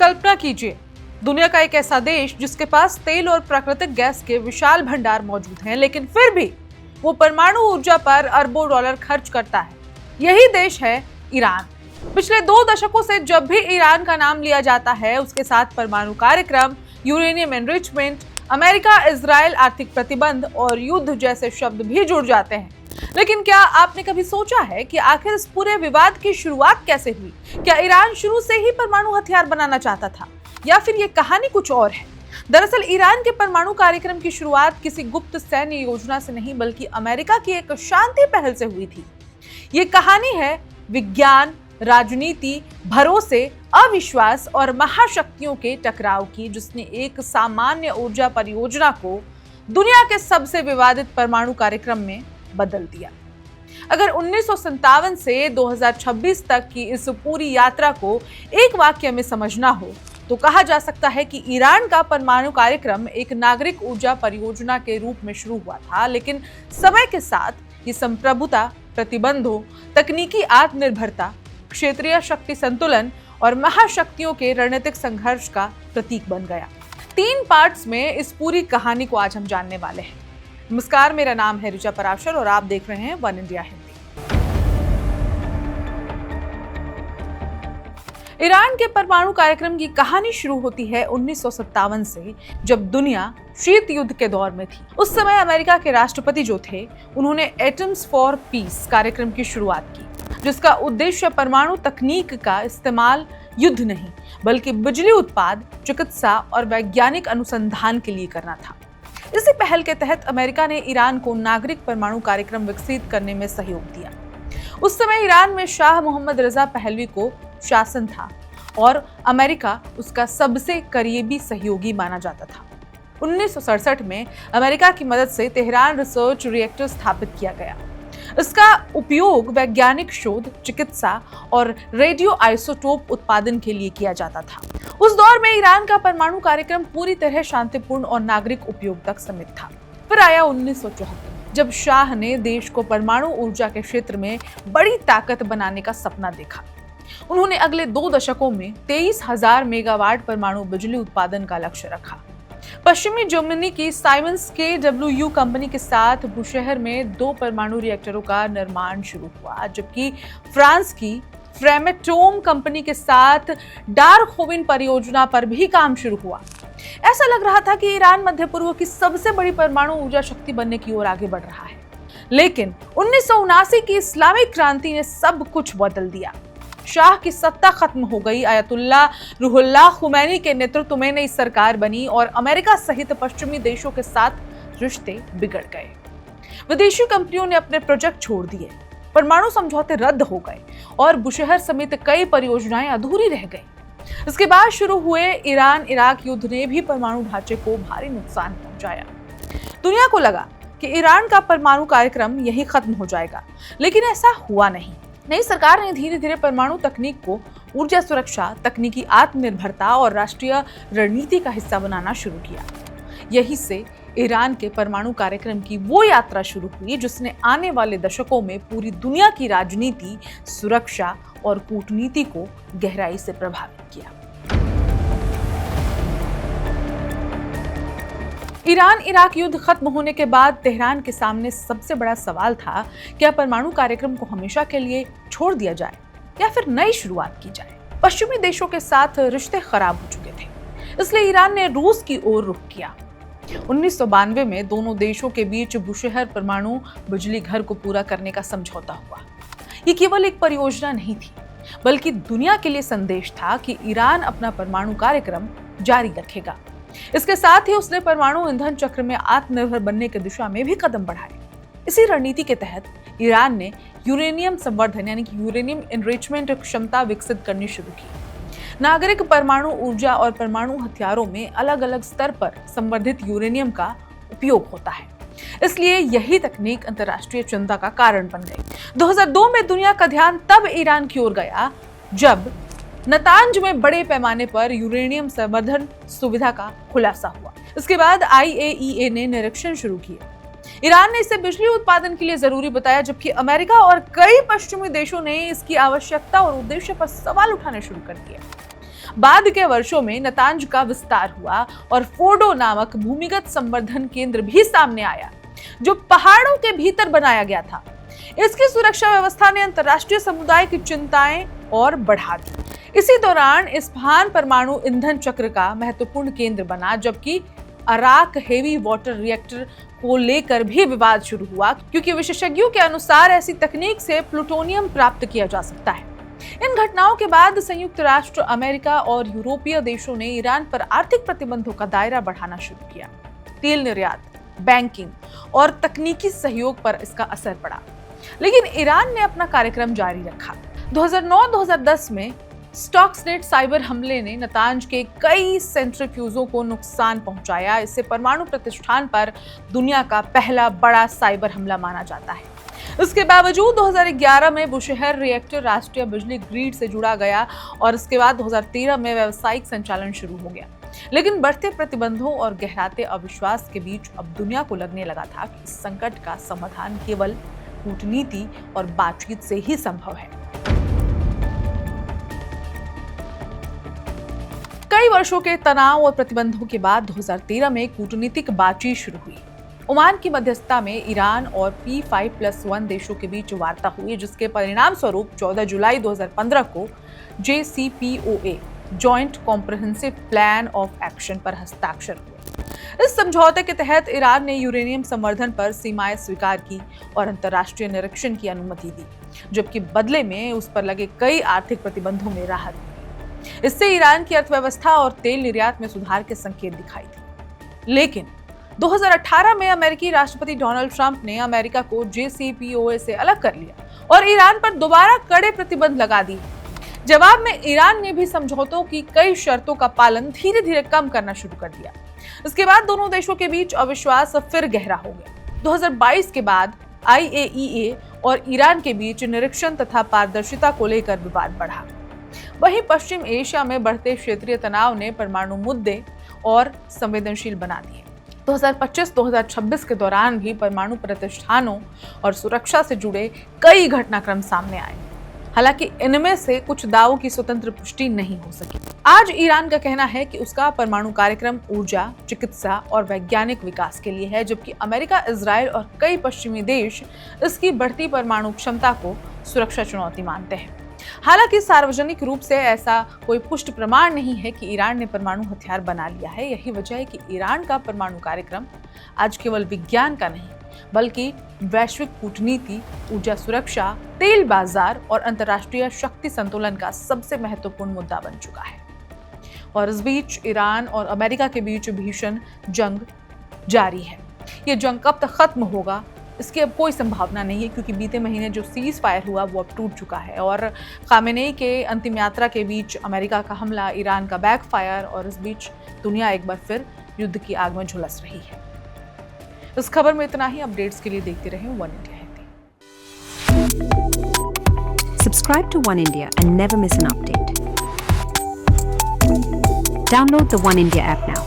कल्पना कीजिए, दुनिया का एक ऐसा देश जिसके पास तेल और प्राकृतिक गैस के विशाल भंडार मौजूद हैं, लेकिन फिर भी वो परमाणु ऊर्जा पर अरबों डॉलर खर्च करता है। यही देश है ईरान। पिछले 2 दशकों से जब भी ईरान का नाम लिया जाता है, उसके साथ परमाणु कार्यक्रम, यूरेनियम एनरिचमेंट, अमेरिका इजराइल आर्थिक प्रतिबंध और युद्ध जैसे शब्द भी जुड़ जाते हैं। लेकिन क्या आपने कभी सोचा है कि आखिर इस पूरे विवाद की शुरुआत कैसे हुई? क्या ईरान शुरू से ही परमाणु हथियार बनाना चाहता था, या फिर ये कहानी कुछ और है? दरअसल ईरान के परमाणु कार्यक्रम की शुरुआत किसी गुप्त सैन्य योजना से नहीं, बल्कि अमेरिका की एक शांति पहल से हुई थी। ये कहानी है विज्ञान, राजनीति, भरोसे, अविश्वास और महाशक्तियों के टकराव की, जिसने एक सामान्य ऊर्जा परियोजना को दुनिया के सबसे विवादित परमाणु कार्यक्रम में बदल दिया। अगर 1957 से 2026 तक की इस पूरी यात्रा को एक वाक्य में समझना हो तो कहा जा सकता है कि ईरान का परमाणु कार्यक्रम एक नागरिक ऊर्जा परियोजना के रूप में शुरू हुआ था, लेकिन समय के साथ ये संप्रभुता, प्रतिबंधों, तकनीकी आत्मनिर्भरता, क्षेत्रीय शक्ति संतुलन और महाशक्तियों के रणनीतिक संघर्ष का प्रतीक बन गया। 3 पार्ट्स में इस पूरी कहानी को आज हम जानने वाले हैं। नमस्कार, मेरा नाम है ऋचा पराशर और आप देख रहे हैं वन इंडिया हिंदी। ईरान के परमाणु कार्यक्रम की कहानी शुरू होती है 1957 से, जब दुनिया शीत युद्ध के दौर में थी। उस समय अमेरिका के राष्ट्रपति जो थे, उन्होंने एटम्स फॉर पीस कार्यक्रम की शुरुआत की, जिसका उद्देश्य परमाणु तकनीक का इस्तेमाल युद्ध नहीं, बल्कि बिजली उत्पाद, चिकित्सा और वैज्ञानिक अनुसंधान के लिए करना था। इसी पहल के तहत अमेरिका ने ईरान को नागरिक परमाणु कार्यक्रम विकसित करने में सहयोग दिया। उस समय ईरान में शाह मोहम्मद रजा पहलवी को शासन था और अमेरिका उसका सबसे करीबी सहयोगी माना जाता था। 1967 में अमेरिका की मदद से तेहरान रिसर्च रिएक्टर स्थापित किया गया। इसका उपयोग वैज्ञानिक शोध, चिकित्सा और रेडियो आइसोटोप उत्पादन के लिए किया जाता था। उस दौर में ईरान का परमाणु कार्यक्रम पूरी तरह शांतिपूर्ण और नागरिक उपयोग तक सीमित था। फिर आया 1974, जब शाह ने देश को परमाणु ऊर्जा के क्षेत्र में बड़ी ताकत बनाने का सपना देखा। उन्होंने अगले 2 दशकों में 23,000 मेगावाट परमाणु बिजली उत्पादन का लक्ष्य रखा। पश्चिमी जर्मनी की साइमंस KWU कंपनी के साथ बुशहर में 2 परमाणु रिएक्टरों का निर्माण शुरू हुआ, जबकि फ्रांस की फ्रेमेटोम कंपनी के साथ डार्खोविन परियोजना पर भी काम शुरू हुआ। ऐसा लग रहा था कि ईरान मध्य पूर्व की सबसे बड़ी परमाणु ऊर्जा शक्ति बनने की ओर आगे बढ़ रहा है। लेकिन 1979 की इस्लामिक क्रांति ने सब कुछ बदल दिया। शाह की सत्ता खत्म हो गई, अयतुल्ला रूहुल्लाह खुमैनी के नेतृत्व में नई सरकार बनी और अमेरिका सहित पश्चिमी देशों के साथ रिश्ते बिगड़ गए। विदेशी कंपनियों ने अपने प्रोजेक्ट छोड़ दिए, परमाणु समझौते रद्द हो गए और बुशहर समेत कई परियोजनाएं अधूरी रह गई। इसके बाद शुरू हुए ईरान इराक युद्ध ने भी परमाणु ढांचे को भारी नुकसान पहुंचाया। दुनिया को लगा कि ईरान का परमाणु कार्यक्रम यही खत्म हो जाएगा, लेकिन ऐसा हुआ नहीं। नई सरकार ने धीरे धीरे परमाणु तकनीक को ऊर्जा सुरक्षा, तकनीकी आत्मनिर्भरता और राष्ट्रीय रणनीति का हिस्सा बनाना शुरू किया। यही से ईरान के परमाणु कार्यक्रम की वो यात्रा शुरू हुई जिसने आने वाले दशकों में पूरी दुनिया की राजनीति, सुरक्षा और कूटनीति को गहराई से प्रभावित किया। ईरान इराक युद्ध खत्म होने के बाद तेहरान के सामने सबसे बड़ा सवाल था, क्या परमाणु कार्यक्रम को हमेशा के लिए छोड़ दिया जाए या फिर नई शुरुआत की जाए। पश्चिमी देशों के साथ रिश्ते खराब हो चुके थे, इसलिए ईरान ने रूस की ओर रुख किया। 1992 में दोनों देशों के बीच बुशहर परमाणु बिजली घर को पूरा करने का समझौता हुआ। ये केवल एक परियोजना नहीं थी, बल्कि दुनिया के लिए संदेश था कि ईरान अपना परमाणु कार्यक्रम जारी रखेगा। इसके साथ ही उसने परमाणु ईंधन चक्र में आत्मनिर्भर बनने की दिशा में भी कदम बढ़ाए। इसी रणनीति के तहत ईरान ने यूरेनियम संवर्धन यानी कि यूरेनियम एनरिचमेंट क्षमता विकसित करनी शुरू की। नागरिक परमाणु ऊर्जा और परमाणु हथियारों में अलग अलग स्तर पर संवर्धित यूरेनियम का उपयोग होता है, इसलिए यही तकनीक अंतर्राष्ट्रीय चिंता का कारण बन गई। 2002 में दुनिया का ध्यान तब ईरान की ओर गया जब नतांज में बड़े पैमाने पर यूरेनियम संवर्धन सुविधा का खुलासा हुआ। इसके बाद IAEA ने निरीक्षण शुरू किए। ईरान ने इसे बिजली उत्पादन के लिए जरूरी बताया, जबकि अमेरिका और कई पश्चिमी देशों ने इसकी आवश्यकता और उद्देश्य पर सवाल उठाने शुरू कर दिए। बाद के वर्षों में नातांज का विस्तार हुआ और फोर्डो नामक भूमिगत संवर्धन केंद्र भी सामने आया, जो पहाड़ों के भीतर बनाया गया था। इसकी सुरक्षा व्यवस्था ने अंतर्राष्ट्रीय समुदाय की चिंताएं और बढ़ा दी। इसी दौरान इस्फहान परमाणु ईंधन चक्र का महत्वपूर्ण केंद्र बना, जबकि अराक हेवी वाटर रिएक्टर को लेकर भी विवाद शुरू हुआ, क्योंकि विशेषज्ञों के अनुसार ऐसी तकनीक से प्लूटोनियम प्राप्त किया जा सकता है। इन घटनाओं के बाद संयुक्त राष्ट्र, अमेरिका और यूरोपीय देशों ने ईरान पर आर्थिक प्रतिबंधों का दायरा बढ़ाना शुरू किया। तेल निर्यात, बैंकिंग और तकनीकी सहयोग पर इसका असर पड़ा, लेकिन ईरान ने अपना कार्यक्रम जारी रखा। 2009-2010 में स्टक्सनेट साइबर हमले ने नातांज के कई सेंट्रीफ्यूजों को नुकसान पहुंचाया। इससे परमाणु प्रतिष्ठान पर दुनिया का पहला बड़ा साइबर हमला माना जाता है। इसके बावजूद 2011 में बुशहर रिएक्टर राष्ट्रीय बिजली ग्रिड से जुड़ा गया और इसके बाद 2013 में व्यावसायिक संचालन शुरू हो गया। लेकिन बढ़ते प्रतिबंधों और गहराते अविश्वास के बीच अब दुनिया को लगने लगा था कि इस संकट का समाधान केवल कूटनीति और बातचीत से ही संभव है। कई वर्षों के तनाव और प्रतिबंधों के बाद 2013 में कूटनीतिक बातचीत शुरू हुई। ओमान की मध्यस्थता में ईरान और P5+1 देशों के बीच वार्ता हुई, जिसके परिणाम स्वरूप 14 जुलाई 2015 को JCPOA joint comprehensive plan of action पर हस्ताक्षर हुए। इस समझौते के तहत ईरान ने यूरेनियम संवर्धन पर सीमाएं स्वीकार की और अंतर्राष्ट्रीय निरीक्षण की अनुमति दी, जबकि बदले में उस पर लगे कई आर्थिक प्रतिबंधों में राहत मिली। इससे ईरान की अर्थव्यवस्था और तेल निर्यात में सुधार के संकेत दिखाई दिए। लेकिन 2018 में अमेरिकी राष्ट्रपति डोनाल्ड ट्रंप ने अमेरिका को JCPOA से अलग कर लिया और ईरान पर दोबारा कड़े प्रतिबंध लगा दिए। जवाब में ईरान ने भी समझौतों की कई शर्तों का पालन धीरे धीरे कम करना शुरू कर दिया। इसके बाद दोनों देशों के बीच अविश्वास फिर गहरा हो गया। 2022 के बाद IAEA और ईरान के बीच निरीक्षण तथा पारदर्शिता को लेकर विवाद बढ़ा। वहीं पश्चिम एशिया में बढ़ते क्षेत्रीय तनाव ने परमाणु मुद्दे और संवेदनशील बना दिए। 2025-2026 के दौरान भी परमाणु प्रतिष्ठानों और सुरक्षा से जुड़े कई घटनाक्रम सामने आए। हालांकि इनमें से कुछ दावों की स्वतंत्र पुष्टि नहीं हो सकी। आज ईरान का कहना है कि उसका परमाणु कार्यक्रम ऊर्जा, चिकित्सा और वैज्ञानिक विकास के लिए है, जबकि अमेरिका, इजराइल और कई पश्चिमी देश इसकी बढ़ती परमाणु क्षमता को सुरक्षा चुनौती मानते हैं। हालांकि सार्वजनिक रूप से ऐसा कोई पुष्ट प्रमाण नहीं है कि ईरान ने परमाणु हथियार बना लिया है। यही वजह है कि ईरान का परमाणु कार्यक्रम आज केवल विज्ञान का नहीं, बल्कि वैश्विक कूटनीति, ऊर्जा सुरक्षा, तेल बाजार और अंतर्राष्ट्रीय शक्ति संतुलन का सबसे महत्वपूर्ण मुद्दा बन चुका है। और इस बीच ईरान और अमेरिका के बीच भीषण जंग जारी है। ये जंग कब तक खत्म होगा इसकी अब कोई संभावना नहीं है, क्योंकि बीते महीने जो सीज फायर हुआ वो अब टूट चुका है और खामेनेई के अंतिम यात्रा के बीच अमेरिका का हमला, ईरान का बैकफायर और इस बीच दुनिया एक बार फिर युद्ध की आग में झुलस रही है। इस खबर में इतना ही। अपडेट्स के लिए देखते रहें one India Hindi. Subscribe to One India and never miss an update. Download the One India app now.